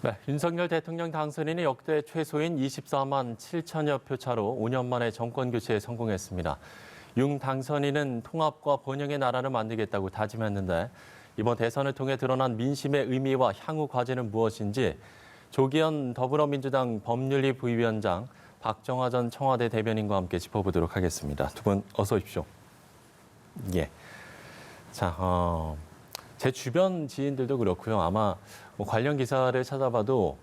네, 윤석열 대통령 당선인이 역대 최소인 24만 7천여 표 차로 5년 만에 정권 교체에 성공했습니다. 윤 당선인은 통합과 번영의 나라를 만들겠다고 다짐했는데 이번 대선을 통해 드러난 민심의 의미와 향후 과제는 무엇인지 조기현 더불어민주당 법률위 부위원장, 박정화 전 청와대 대변인과 함께 짚어보도록 하겠습니다. 두 분 어서 오십시오. 예. 자, 제 주변 지인들도 그렇고요. 아마 뭐 관련 기사를 찾아봐도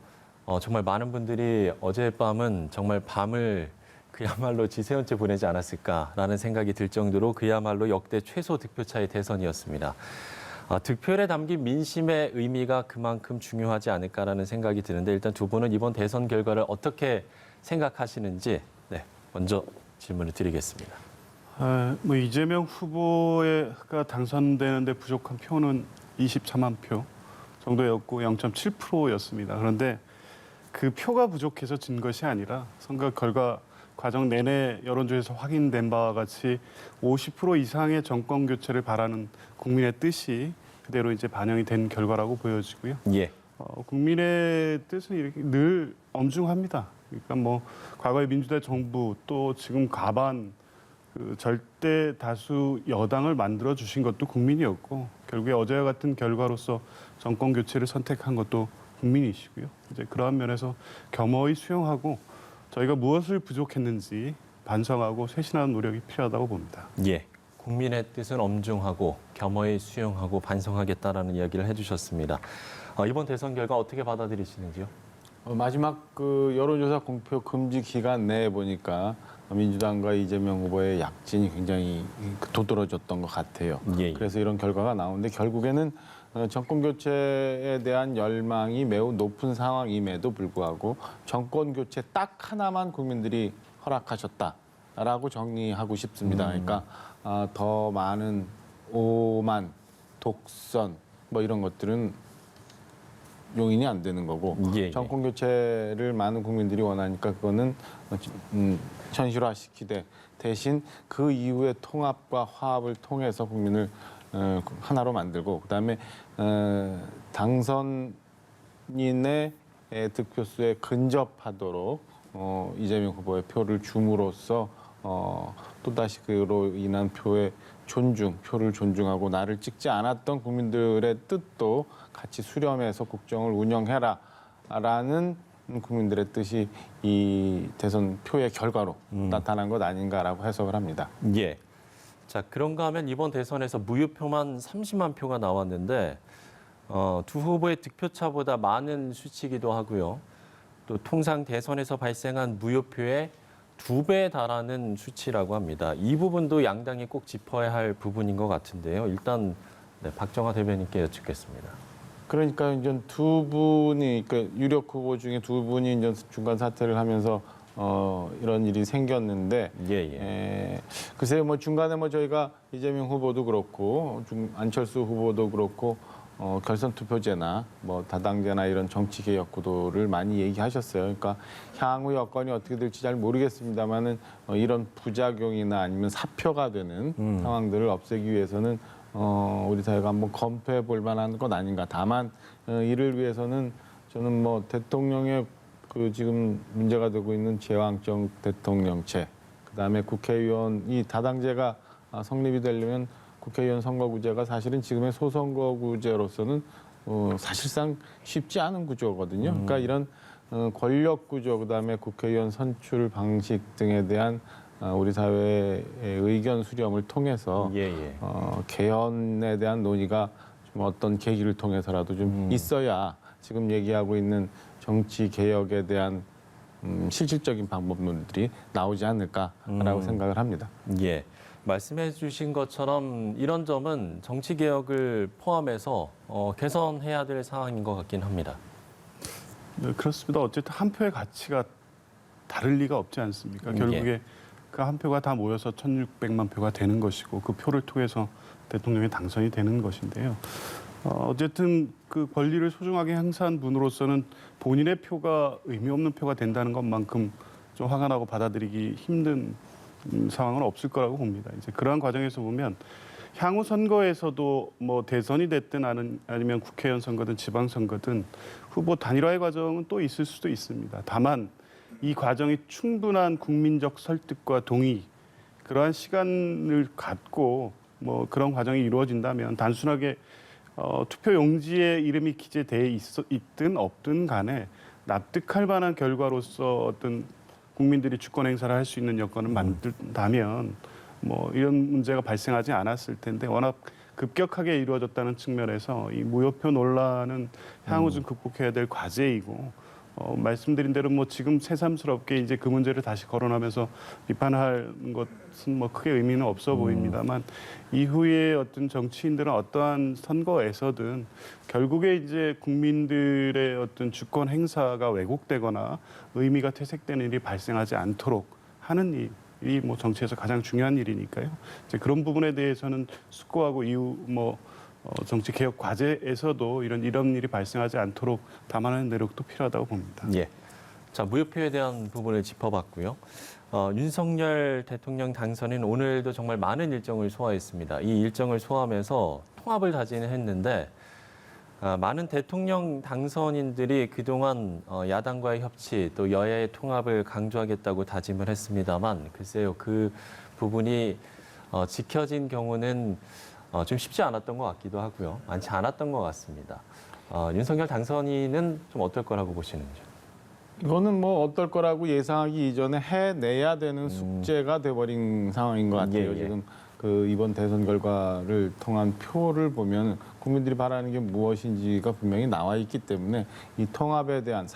정말 많은 분들이 어젯밤은 정말 밤을 그야말로 지새운 채 보내지 않았을까라는 생각이 들 정도로 그야말로 역대 최소 득표차의 대선이었습니다. 득표에 담긴 민심의 의미가 그만큼 중요하지 않을까라는 생각이 드는데 일단 두 분은 이번 대선 결과를 어떻게 생각하시는지 먼저 질문을 드리겠습니다. 뭐 이재명 후보가 당선되는데 부족한 표는 24만 표 정도였고 0.7%였습니다. 그런데 그 표가 부족해서 진 것이 아니라 선거 결과 과정 내내 여론조사에서 확인된 바와 같이 50% 이상의 정권 교체를 바라는 국민의 뜻이 그대로 이제 반영이 된 결과라고 보여지고요. 예. 국민의 뜻은 이렇게 늘 엄중합니다. 그러니까 뭐 과거의 민주당 정부 또 지금 과반 그 절대 다수 여당을 만들어 주신 것도 국민이었고 결국에 어제와 같은 결과로서 정권 교체를 선택한 것도 국민이시고요. 이제 그러한 면에서 겸허히 수용하고 저희가 무엇을 부족했는지 반성하고 쇄신하는 노력이 필요하다고 봅니다. 예. 국민의 뜻은 엄중하고 겸허히 수용하고 반성하겠다라는 이야기를 해주셨습니다. 이번 대선 결과 어떻게 받아들이시는지요? 마지막 그 여론조사 공표 금지 기간 내에 보니까 민주당과 이재명 후보의 약진이 굉장히 도드라졌던 것 같아요. 예. 그래서 이런 결과가 나오는데 결국에는 정권 교체에 대한 열망이 매우 높은 상황임에도 불구하고 정권 교체 딱 하나만 국민들이 허락하셨다라고 정리하고 싶습니다. 그러니까 더 많은 오만, 독선 뭐 이런 것들은 용인이 안 되는 거고 정권 교체를 많은 국민들이 원하니까 그거는 현실화시키되 대신 그 이후의 통합과 화합을 통해서 국민을 하나로 만들고 그다음에 당선인의 득표수에 근접하도록 이재명 후보의 표를 줌으로써 또다시 그로 인한 표의 표를 존중하고 나를 찍지 않았던 국민들의 뜻도 같이 수렴해서 국정을 운영해라라는 국민들의 뜻이 이 대선 표의 결과로 나타난 것 아닌가라고 해석을 합니다. 예. 자, 그런가 하면 이번 대선에서 무효표만 30만 표가 나왔는데 두 후보의 득표차보다 많은 수치이기도 하고요. 또 통상 대선에서 발생한 무효표의 2배에 달하는 수치라고 합니다. 이 부분도 양당이 꼭 짚어야 할 부분인 것 같은데요. 일단 박정화 대변인께 여쭙겠습니다. 그러니까 이제 두 분이 그러니까 유력 후보 중에 두 분이 이제 중간 사퇴를 하면서 이런 일이 생겼는데 글쎄요 뭐 중간에 뭐 저희가 이재명 후보도 그렇고 안철수 후보도 그렇고 결선 투표제나 뭐 다당제나 이런 정치 개혁 구도를 많이 얘기하셨어요. 그러니까 향후 여건이 어떻게 될지 잘 모르겠습니다만은 이런 부작용이나 아니면 사표가 되는 상황들을 없애기 위해서는 우리 사회가 한번 검토해 볼 만한 것 아닌가. 다만 이를 위해서는 저는 뭐 대통령의 그 지금 문제가 되고 있는 제왕적 대통령제, 그다음에 국회의원이 다당제가 성립이 되려면 국회의원 선거구제가 사실은 지금의 소선거구제로서는 사실상 쉽지 않은 구조거든요. 그러니까 이런 권력 구조, 그다음에 국회의원 선출 방식 등에 대한 우리 사회의 의견 수렴을 통해서 개헌에 대한 논의가 좀 어떤 계기를 통해서라도 좀 있어야 지금 얘기하고 있는 정치 개혁에 대한 실질적인 방법론들이 나오지 않을까라고 생각을 합니다. 예. 말씀해 주신 것처럼 이런 점은 정치 개혁을 포함해서 개선해야 될 상황인 것 같긴 합니다. 네, 그렇습니다. 어쨌든 한 표의 가치가 다를 리가 없지 않습니까? 결국에 그 한 표가 다 모여서 1,600만 표가 되는 것이고 그 표를 통해서 대통령이 당선이 되는 것인데요. 어쨌든 그 권리를 소중하게 행사한 분으로서는 본인의 표가 의미 없는 표가 된다는 것만큼 좀 화가 나고 받아들이기 힘든 상황은 없을 거라고 봅니다. 이제 그러한 과정에서 보면 향후 선거에서도 뭐 대선이 됐든 아니면 국회의원 선거든 지방선거든 후보 단일화의 과정은 또 있을 수도 있습니다. 다만 이 과정이 충분한 국민적 설득과 동의, 그러한 시간을 갖고 뭐 그런 과정이 이루어진다면 단순하게 투표 용지에 이름이 기재돼 있든 없든 간에 납득할 만한 결과로서 어떤 국민들이 주권 행사를 할 수 있는 여건을 만든다면 뭐 이런 문제가 발생하지 않았을 텐데 워낙 급격하게 이루어졌다는 측면에서 이 무효표 논란은 향후 좀 극복해야 될 과제이고 말씀드린 대로 뭐 지금 새삼스럽게 이제 그 문제를 다시 거론하면서 비판할 것은 뭐 크게 의미는 없어 보입니다만 이후에 어떤 정치인들은 어떠한 선거에서든 결국에 이제 국민들의 어떤 주권 행사가 왜곡되거나 의미가 퇴색되는 일이 발생하지 않도록 하는 일이 뭐 정치에서 가장 중요한 일이니까요. 이제 그런 부분에 대해서는 숙고하고 이후 뭐 정치 개혁 과제에서도 이런 일이 발생하지 않도록 담아내는 노력도 필요하다고 봅니다. 예. 자, 무효표에 대한 부분을 짚어봤고요. 윤석열 대통령 당선인 오늘도 정말 많은 일정을 소화했습니다. 이 일정을 소화하면서 통합을 다지는 했는데 많은 대통령 당선인들이 그동안 야당과의 협치 또 여야의 통합을 강조하겠다고 다짐을 했습니다만 글쎄요, 그 부분이 지켜진 경우는 좀 쉽지 않았던 것 같기도 하고요. 많지 않았던 것 같습니다. 윤석열 당선인은 좀 어떨 거라고 보시는지요? 이거는 뭐 어떨 거라고 예상하기 이전에 해내야 되는 숙제가 돼버린 상황인 것 같아요. 예. 지금 그 이번 대선 결과를 통한 표를 보면 국민들이 바라는 게 무엇인지가 분명히 나와 있기 때문에 이 통합에 대한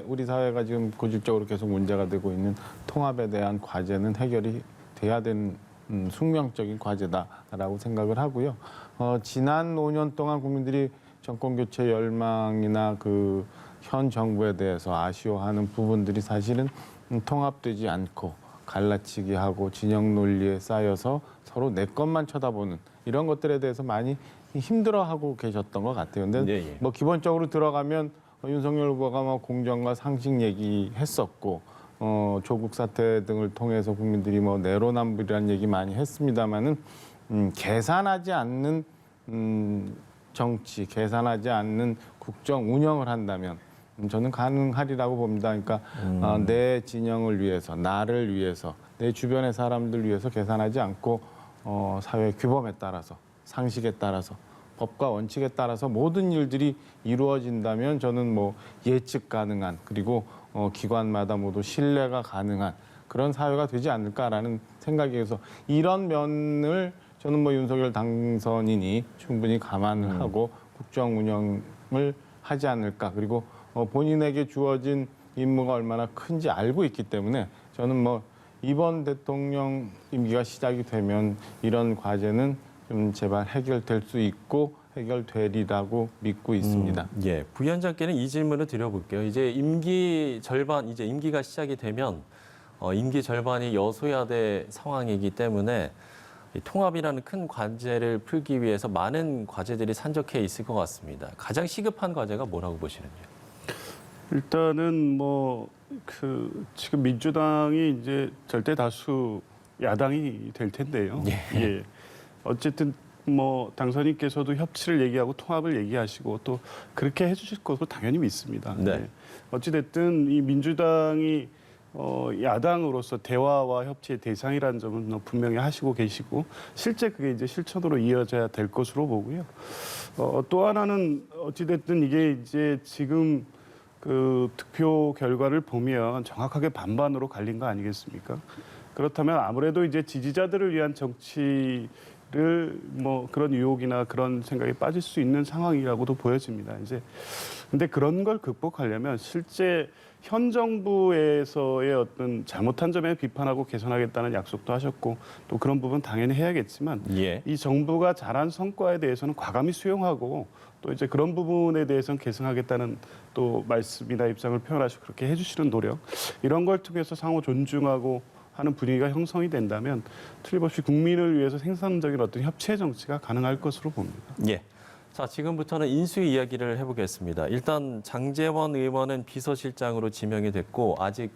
우리 사회가 지금 고질적으로 계속 문제가 되고 있는 통합에 대한 과제는 해결이 돼야 되는 숙명적인 과제다라고 생각을 하고요. 지난 5년 동안 국민들이 정권 교체 열망이나 그 현 정부에 대해서 아쉬워하는 부분들이 사실은 통합되지 않고 갈라치기 하고 진영 논리에 쌓여서 서로 내 것만 쳐다보는 이런 것들에 대해서 많이 힘들어하고 계셨던 것 같아요. 근데 뭐 기본적으로 들어가면 윤석열 후보가 뭐 공정과 상식 얘기했었고 조국 사태 등을 통해서 국민들이 뭐 내로남불이라는 얘기 많이 했습니다만은 계산하지 않는 정치, 계산하지 않는 국정 운영을 한다면 저는 가능하리라고 봅니다. 그러니까 내 진영을 위해서, 나를 위해서, 내 주변의 사람들 위해서 계산하지 않고 사회 규범에 따라서, 상식에 따라서, 법과 원칙에 따라서 모든 일들이 이루어진다면 저는 뭐 예측 가능한 그리고 기관마다 모두 신뢰가 가능한 그런 사회가 되지 않을까라는 생각이 해서 이런 면을 저는 뭐 윤석열 당선인이 충분히 감안을 하고 국정 운영을 하지 않을까. 그리고 본인에게 주어진 임무가 얼마나 큰지 알고 있기 때문에 저는 뭐 이번 대통령 임기가 시작이 되면 이런 과제는 좀 제발 해결될 수 있고 해결되리라고 믿고 있습니다. 예, 부위원장께는 이 질문을 드려볼게요. 이제 임기가 시작이 되면 임기 절반이 여소야대 상황이기 때문에 이 통합이라는 큰 과제를 풀기 위해서 많은 과제들이 산적해 있을 것 같습니다. 가장 시급한 과제가 뭐라고 보시는지요? 일단은 지금 민주당이 이제 절대 다수 야당이 될 텐데요. 예. 어쨌든 뭐 당선인께서도 협치를 얘기하고 통합을 얘기하시고 또 그렇게 해주실 것으로 당연히 믿습니다. 네. 어찌됐든 이 민주당이 야당으로서 대화와 협치의 대상이라는 점은 분명히 하시고 계시고 실제 그게 이제 실천으로 이어져야 될 것으로 보고요. 또 하나는 어찌됐든 이게 이제 지금 그 득표 결과를 보면 정확하게 반반으로 갈린 거 아니겠습니까? 그렇다면 아무래도 이제 지지자들을 위한 정치를 뭐 그런 유혹이나 그런 생각에 빠질 수 있는 상황이라고도 보여집니다. 이제 근데 그런 걸 극복하려면 실제 현 정부에서의 어떤 잘못한 점에 비판하고 개선하겠다는 약속도 하셨고 또 그런 부분 당연히 해야겠지만 이 정부가 잘한 성과에 대해서는 과감히 수용하고 또 이제 그런 부분에 대해서는 개선하겠다는 또 말씀이나 입장을 표현하시고 그렇게 해주시는 노력 이런 걸 통해서 상호 존중하고 하는 분위기가 형성이 된다면 틀림없이 국민을 위해서 생산적인 어떤 협치의 정치가 가능할 것으로 봅니다. 예. 자, 지금부터는 인수 이야기를 해보겠습니다. 일단 장제원 의원은 비서실장으로 지명이 됐고 아직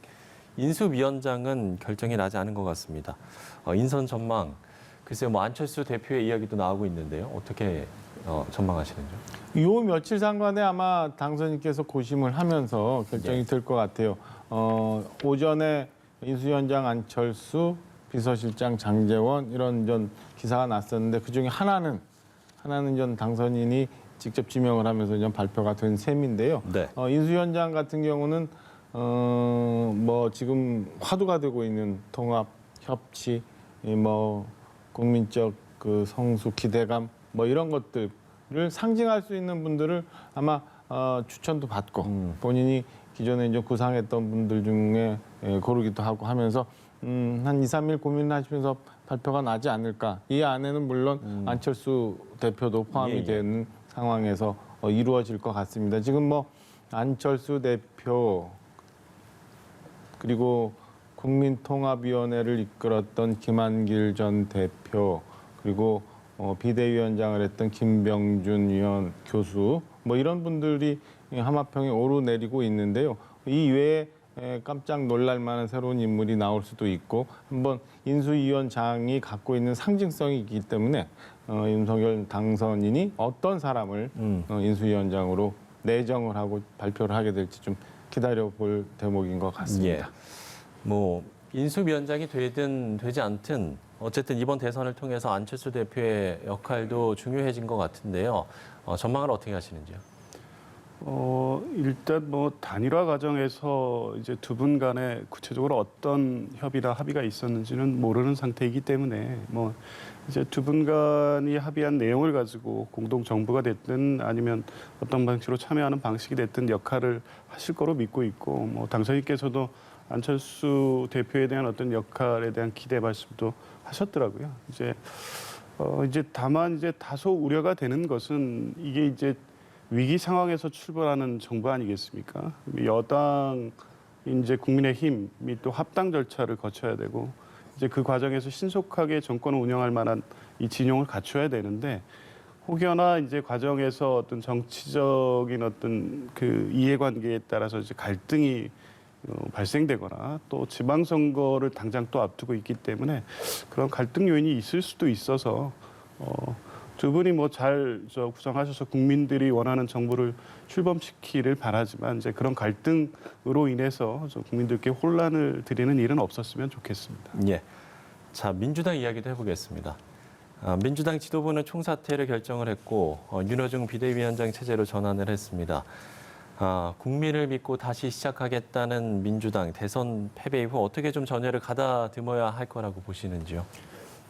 인수위원장은 결정이 나지 않은 것 같습니다. 인선 전망 글쎄요, 뭐 안철수 대표의 이야기도 나오고 있는데요. 어떻게 전망하시는지요? 요 며칠 상관에 아마 당선인께서 고심을 하면서 결정이 될 것 같아요. 오전에 인수위원장 안철수, 비서실장 장제원 이런 전 기사가 났었는데 그중에 하나는 전 당선인이 직접 지명을 하면서 전 발표가 된 셈인데요. 네. 인수위원장 같은 경우는 뭐 지금 화두가 되고 있는 통합, 협치, 뭐 국민적 그 성수, 기대감 뭐 이런 것들을 상징할 수 있는 분들을 아마 추천도 받고 본인이 기존에 이제 구상했던 분들 중에 고르기도 하고 하면서 한 2, 3일 고민하시면서 발표가 나지 않을까. 이 안에는 물론 안철수 대표도 포함이 되는 상황에서 이루어질 것 같습니다. 지금 뭐 안철수 대표 그리고 국민통합위원회를 이끌었던 김한길 전 대표 그리고 비대위원장을 했던 김병준 위원 교수 뭐 이런 분들이 하마평에 오르내리고 있는데요. 이 외에 깜짝 놀랄 만한 새로운 인물이 나올 수도 있고 한번 인수위원장이 갖고 있는 상징성이 있기 때문에 윤석열 당선인이 어떤 사람을 인수위원장으로 내정을 하고 발표를 하게 될지 좀 기다려볼 대목인 것 같습니다. 뭐 인수위원장이 되든 되지 않든 어쨌든 이번 대선을 통해서 안철수 대표의 역할도 중요해진 것 같은데요. 전망을 어떻게 하시는지요? 일단 뭐 단일화 과정에서 이제 두 분 간에 구체적으로 어떤 협의나 합의가 있었는지는 모르는 상태이기 때문에 뭐 이제 두 분 간이 합의한 내용을 가지고 공동 정부가 됐든 아니면 어떤 방식으로 참여하는 방식이 됐든 역할을 하실 거로 믿고 있고 뭐 당선인께서도 안철수 대표에 대한 어떤 역할에 대한 기대 말씀도 하셨더라고요. 이제 다만 이제 다소 우려가 되는 것은 이게 이제 위기 상황에서 출발하는 정부 아니겠습니까? 여당 이제 국민의힘이 또 합당 절차를 거쳐야 되고 이제 그 과정에서 신속하게 정권을 운영할 만한 이 진용을 갖춰야 되는데 혹여나 이제 과정에서 어떤 정치적인 어떤 그 이해관계에 따라서 이제 갈등이 발생되거나 또 지방선거를 당장 또 앞두고 있기 때문에 그런 갈등 요인이 있을 수도 있어서 두 분이 뭐 잘 구성하셔서 국민들이 원하는 정부를 출범시키를 바라지만 이제 그런 갈등으로 인해서 국민들께 혼란을 드리는 일은 없었으면 좋겠습니다. 예. 자, 민주당 이야기도 해보겠습니다. 민주당 지도부는 총사퇴를 결정을 했고 윤호중 비대위원장 체제로 전환을 했습니다. 국민을 믿고 다시 시작하겠다는 민주당 대선 패배 이후 어떻게 좀 전열을 가다듬어야 할 거라고 보시는지요?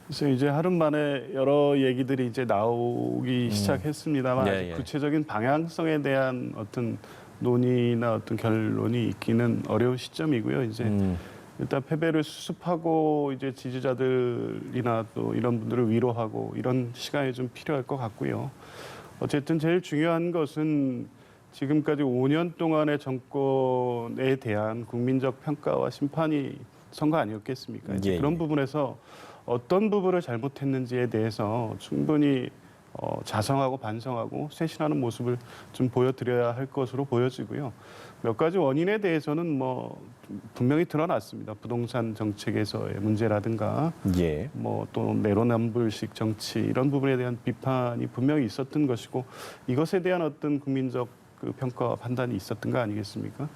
그래서 이제 하루 만에 여러 얘기들이 이제 나오기 시작했습니다만 아직 구체적인 방향성에 대한 어떤 논의나 어떤 결론이 있기는 어려운 시점이고요. 이제 일단 패배를 수습하고 이제 지지자들이나 또 이런 분들을 위로하고 이런 시간이 좀 필요할 것 같고요. 어쨌든 제일 중요한 것은 지금까지 5년 동안의 정권에 대한 국민적 평가와 심판이 선 거 아니었겠습니까? 이제 그런 부분에서 어떤 부분을 잘못했는지에 대해서 충분히 자성하고 반성하고 쇄신하는 모습을 좀 보여드려야 할 것으로 보여지고요. 몇 가지 원인에 대해서는 뭐 분명히 드러났습니다. 부동산 정책에서의 문제라든가 뭐 또 내로남불식 정치 이런 부분에 대한 비판이 분명히 있었던 것이고 이것에 대한 어떤 국민적 그 평가와 판단이 있었던 거 아니겠습니까?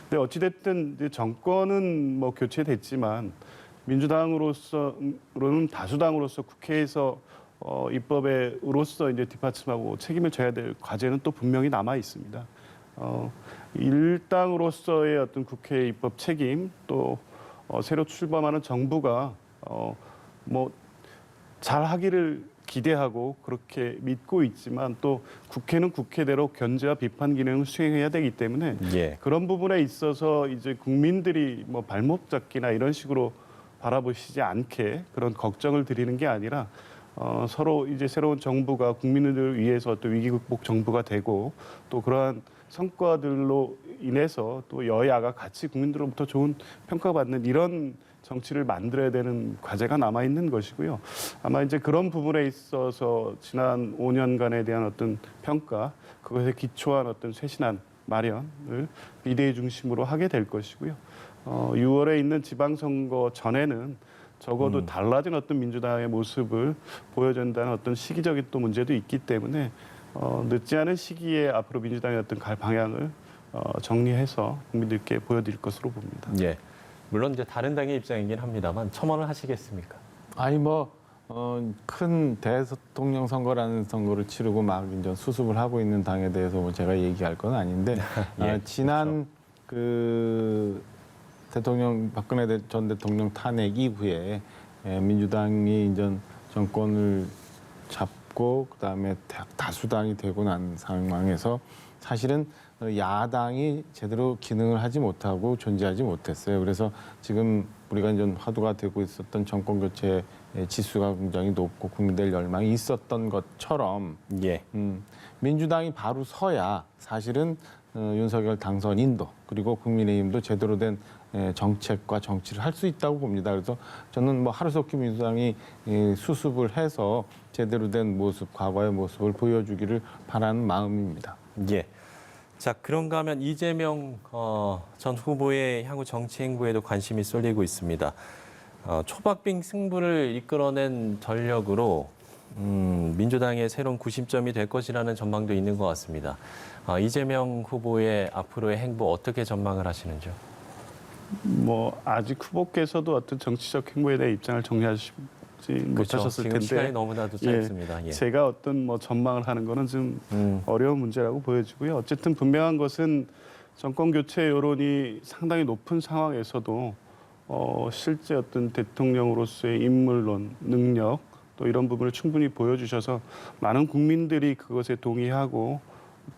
근데 어찌됐든 이제 정권은 뭐 교체됐지만 민주당으로서는 다수당으로서 국회에서 입법에로서 이제 뒷받침하고 책임을 져야 될 과제는 또 분명히 남아 있습니다. 일당으로서의 어떤 국회 입법 책임 또 새로 출범하는 정부가 뭐 잘하기를 기대하고 그렇게 믿고 있지만 또 국회는 국회대로 견제와 비판 기능을 수행해야 되기 때문에 그런 부분에 있어서 이제 국민들이 뭐 발목 잡기나 이런 식으로 바라보시지 않게 그런 걱정을 드리는 게 아니라 서로 이제 새로운 정부가 국민들을 위해서 또 위기 극복 정부가 되고 또 그러한 성과들로 인해서 또 여야가 같이 국민들로부터 좋은 평가받는 이런 정치를 만들어야 되는 과제가 남아 있는 것이고요. 아마 이제 그런 부분에 있어서 지난 5년간에 대한 어떤 평가, 그것에 기초한 어떤 쇄신안 마련을 비대위 중심으로 하게 될 것이고요. 6월에 있는 지방선거 전에는 적어도 달라진 어떤 민주당의 모습을 보여준다는 어떤 시기적인 또 문제도 있기 때문에 늦지 않은 시기에 앞으로 민주당의 어떤 갈 방향을 정리해서 국민들께 보여드릴 것으로 봅니다. 예. 물론 이제 다른 당의 입장이긴 합니다만 첨언을 하시겠습니까? 아니 큰 대통령 선거라는 선거를 치르고 막 이제 수습을 하고 있는 당에 대해서 뭐 제가 얘기할 건 아닌데 예, 지난 그 대통령 박근혜 전 대통령 탄핵 이후에 민주당이 이제 정권을 잡고 그다음에 다수당이 되고 난 상황에서 사실은 야당이 제대로 기능을 하지 못하고 존재하지 못했어요. 그래서 지금 우리가 이제 화두가 되고 있었던 정권 교체 지수가 굉장히 높고 국민들 열망이 있었던 것처럼 예. 민주당이 바로 서야 사실은 윤석열 당선인도 그리고 국민의힘도 제대로 된 정책과 정치를 할 수 있다고 봅니다. 그래서 저는 뭐 하루속히 민주당이 수습을 해서 제대로 된 모습, 과거의 모습을 보여주기를 바라는 마음입니다. 예. 자, 그런가 하면 이재명 전 후보의 향후 정치 행보에도 관심이 쏠리고 있습니다. 초박빙 승부를 이끌어낸 전력으로 민주당의 새로운 구심점이 될 것이라는 전망도 있는 것 같습니다. 이재명 후보의 앞으로의 행보 어떻게 전망을 하시는지요? 뭐 아직 후보께서도 어떤 정치적 행보에 대해 입장을 정리하지 못하셨을 지금 텐데 시간이 너무나도 짧습니다. 예. 제가 어떤 뭐 전망을 하는 거는 좀 어려운 문제라고 보여지고요. 어쨌든 분명한 것은 정권 교체 여론이 상당히 높은 상황에서도 실제 어떤 대통령으로서의 인물론, 능력 또 이런 부분을 충분히 보여주셔서 많은 국민들이 그것에 동의하고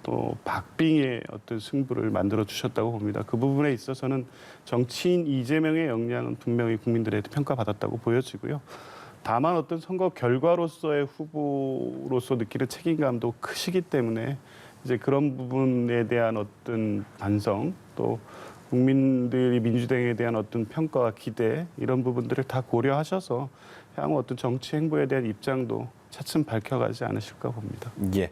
또 박빙의 어떤 승부를 만들어 주셨다고 봅니다. 그 부분에 있어서는 정치인 이재명의 역량은 분명히 국민들의 평가받았다고 보여지고요. 다만 어떤 선거 결과로서의 후보로서 느끼는 책임감도 크시기 때문에 이제 그런 부분에 대한 어떤 반성 또 국민들이 민주당에 대한 어떤 평가와 기대 이런 부분들을 다 고려하셔서 향후 어떤 정치 행보에 대한 입장도 차츰 밝혀가지 않으실까 봅니다. 예.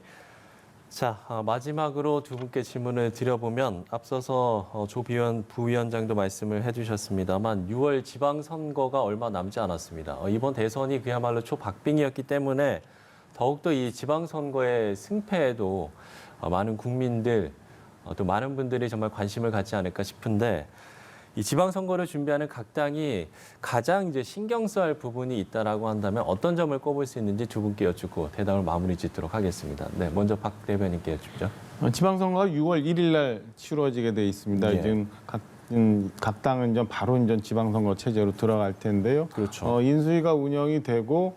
자, 마지막으로 두 분께 질문을 드려보면 앞서서 조 부위원장도 말씀을 해주셨습니다만 6월 지방선거가 얼마 남지 않았습니다. 이번 대선이 그야말로 초박빙이었기 때문에 더욱더 이 지방선거의 승패에도 많은 국민들 또 많은 분들이 정말 관심을 갖지 않을까 싶은데 이 지방선거를 준비하는 각 당이 가장 이제 신경 써야 할 부분이 있다라고 한다면 어떤 점을 꼽을 수 있는지 두 분께 여쭙고 대답을 마무리 짓도록 하겠습니다. 네, 먼저 박 대변인께 여쭙죠. 지방선거가 6월 1일 날 치러지게 돼 있습니다. 예. 지금 각 당은 이제 바로 이제 지방선거 체제로 들어갈 텐데요. 그렇죠. 인수위가 운영이 되고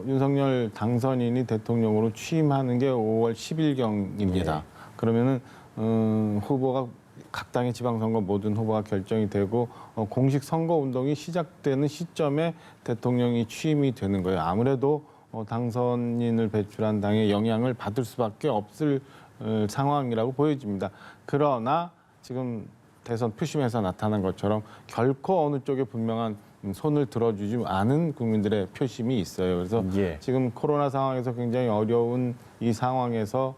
윤석열 당선인이 대통령으로 취임하는 게 5월 10일경입니다. 예. 그러면은 후보가 각 당의 지방선거 모든 후보가 결정이 되고 공식 선거 운동이 시작되는 시점에 대통령이 취임이 되는 거예요. 아무래도 당선인을 배출한 당의 영향을 받을 수밖에 없을 상황이라고 보여집니다. 그러나 지금 대선 표심에서 나타난 것처럼 결코 어느 쪽에 분명한 손을 들어주지 않은 국민들의 표심이 있어요. 그래서 예. 지금 코로나 상황에서 굉장히 어려운 이 상황에서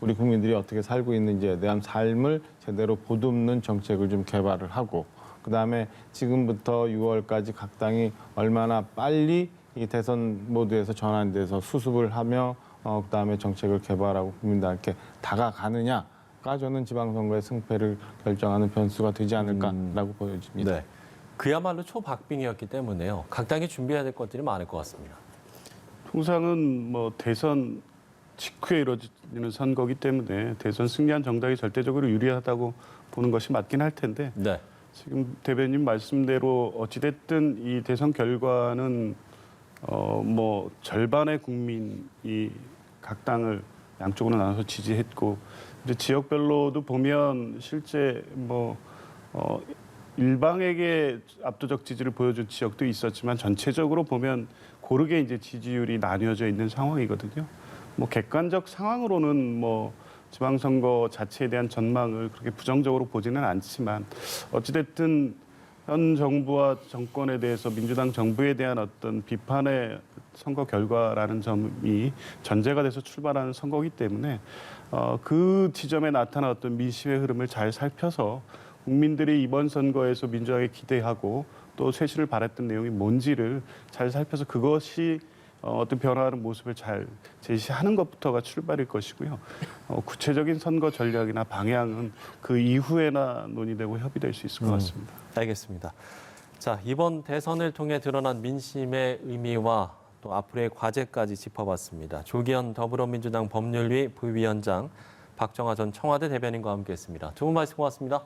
우리 국민들이 어떻게 살고 있는지에 대한 삶을 제대로 보듬는 정책을 좀 개발을 하고 그다음에 지금부터 6월까지 각 당이 얼마나 빨리 이 대선 모드에서 전환돼서 수습을 하며 그다음에 정책을 개발하고 국민들께 다가가느냐가 저는 지방선거의 승패를 결정하는 변수가 되지 않을까라고 보여집니다. 네. 그야말로 초박빙이었기 때문에요. 각 당이 준비해야 될 것들이 많을 것 같습니다. 통상은 뭐 대선 직후에 이루어지는 선거기 때문에 대선 승리한 정당이 절대적으로 유리하다고 보는 것이 맞긴 할 텐데 네. 지금 대변인 말씀대로 어찌됐든 이 대선 결과는 뭐 절반의 국민이 각 당을 양쪽으로 나눠서 지지했고 이제 지역별로도 보면 실제 뭐 일방에게 압도적 지지를 보여준 지역도 있었지만 전체적으로 보면 고르게 이제 지지율이 나뉘어져 있는 상황이거든요. 뭐 객관적 상황으로는 뭐 지방선거 자체에 대한 전망을 그렇게 부정적으로 보지는 않지만 어찌됐든 현 정부와 정권에 대해서 민주당 정부에 대한 어떤 비판의 선거 결과라는 점이 전제가 돼서 출발하는 선거이기 때문에 그 지점에 나타난 어떤 민심의 흐름을 잘 살펴서 국민들이 이번 선거에서 민주당에 기대하고 또 쇄신을 바랬던 내용이 뭔지를 잘 살펴서 그것이 어떤 변화하는 모습을 잘 제시하는 것부터가 출발일 것이고요. 구체적인 선거 전략이나 방향은 그 이후에나 논의되고 협의될 수 있을 것 같습니다. 알겠습니다. 자, 이번 대선을 통해 드러난 민심의 의미와 또 앞으로의 과제까지 짚어봤습니다. 조기현 더불어민주당 법률위 부위원장, 박정하 전 청와대 대변인과 함께했습니다. 두 분 말씀 고맙습니다.